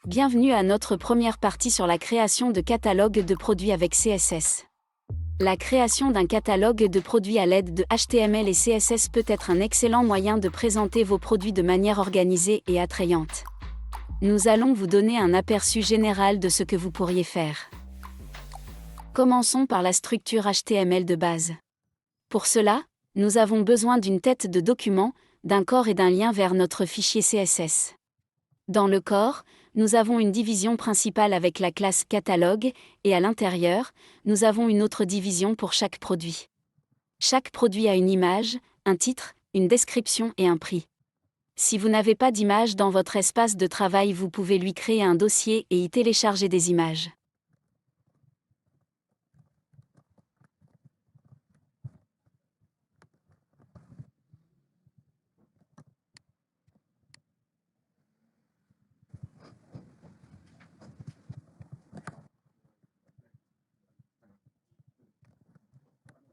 Bienvenue à notre première partie sur la création de catalogues de produits avec CSS. La création d'un catalogue de produits à l'aide de HTML et CSS peut être un excellent moyen de présenter vos produits de manière organisée et attrayante. Nous allons vous donner un aperçu général de ce que vous pourriez faire. Commençons par la structure HTML de base. Pour cela, nous avons besoin d'une tête de document, d'un corps et d'un lien vers notre fichier CSS. Dans le corps, nous avons une division principale avec la classe catalogue, et à l'intérieur, nous avons une autre division pour chaque produit. Chaque produit a une image, un titre, une description et un prix. Si vous n'avez pas d'image dans votre espace de travail, vous pouvez lui créer un dossier et y télécharger des images.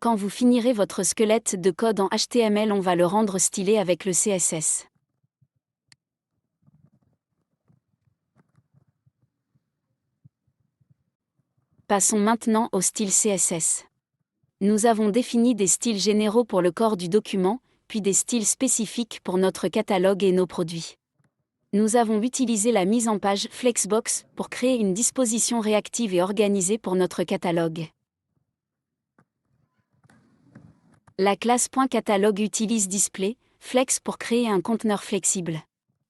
Quand vous finirez votre squelette de code en HTML, on va le rendre stylé avec le CSS. Passons maintenant au style CSS. Nous avons défini des styles généraux pour le corps du document, puis des styles spécifiques pour notre catalogue et nos produits. Nous avons utilisé la mise en page Flexbox pour créer une disposition réactive et organisée pour notre catalogue. La classe .catalogue utilise display flex pour créer un conteneur flexible.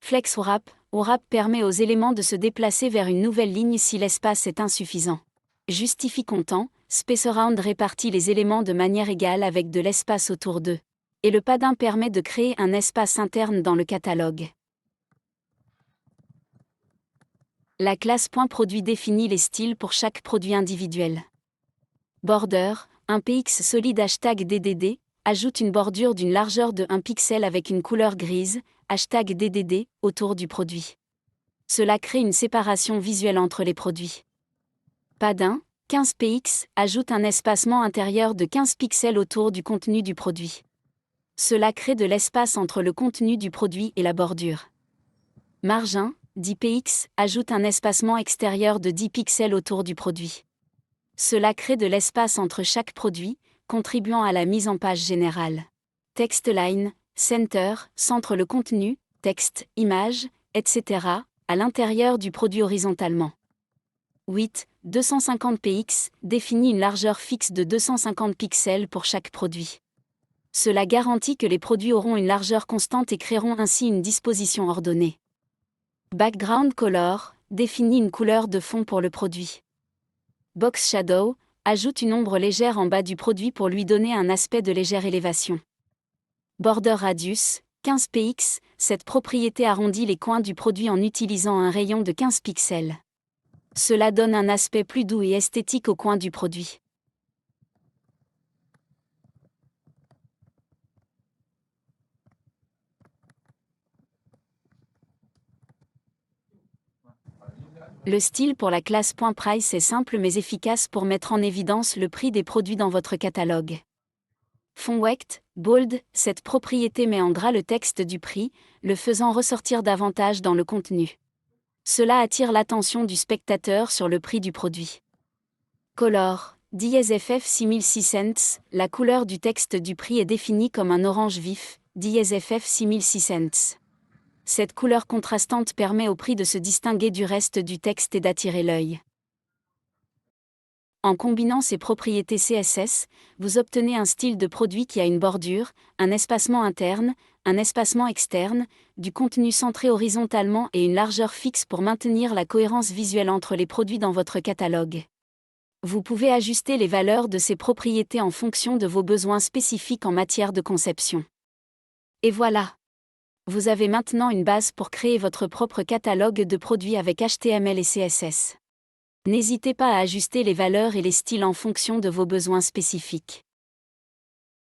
Flex wrap permet aux éléments de se déplacer vers une nouvelle ligne si l'espace est insuffisant. Justifie content, spacearound répartit les éléments de manière égale avec de l'espace autour d'eux. Et le padding permet de créer un espace interne dans le catalogue. La classe .produit définit les styles pour chaque produit individuel. Border, un px solide #DDD, ajoute une bordure d'une largeur de 1 pixel avec une couleur grise, #DDD, autour du produit. Cela crée une séparation visuelle entre les produits. Padding, 15px, ajoute un espacement intérieur de 15 pixels autour du contenu du produit. Cela crée de l'espace entre le contenu du produit et la bordure. Margin, 10px, ajoute un espacement extérieur de 10 pixels autour du produit. Cela crée de l'espace entre chaque produit, contribuant à la mise en page générale. Textline, center, centre le contenu, texte, image, etc., à l'intérieur du produit horizontalement. 250px, définit une largeur fixe de 250 pixels pour chaque produit. Cela garantit que les produits auront une largeur constante et créeront ainsi une disposition ordonnée. Background color, définit une couleur de fond pour le produit. Box shadow, ajoute une ombre légère en bas du produit pour lui donner un aspect de légère élévation. Border radius, 15px, cette propriété arrondit les coins du produit en utilisant un rayon de 15 pixels. Cela donne un aspect plus doux et esthétique au coin du produit. Le style pour la classe .price est simple mais efficace pour mettre en évidence le prix des produits dans votre catalogue. Font wect, bold, cette propriété met en gras le texte du prix, le faisant ressortir davantage dans le contenu. Cela attire l'attention du spectateur sur le prix du produit. Color, DSFF 6600, la couleur du texte du prix est définie comme un orange vif, DSFF 6600. Cette couleur contrastante permet au prix de se distinguer du reste du texte et d'attirer l'œil. En combinant ces propriétés CSS, vous obtenez un style de produit qui a une bordure, un espacement interne, un espacement externe, du contenu centré horizontalement et une largeur fixe pour maintenir la cohérence visuelle entre les produits dans votre catalogue. Vous pouvez ajuster les valeurs de ces propriétés en fonction de vos besoins spécifiques en matière de conception. Et voilà! Vous avez maintenant une base pour créer votre propre catalogue de produits avec HTML et CSS. N'hésitez pas à ajuster les valeurs et les styles en fonction de vos besoins spécifiques.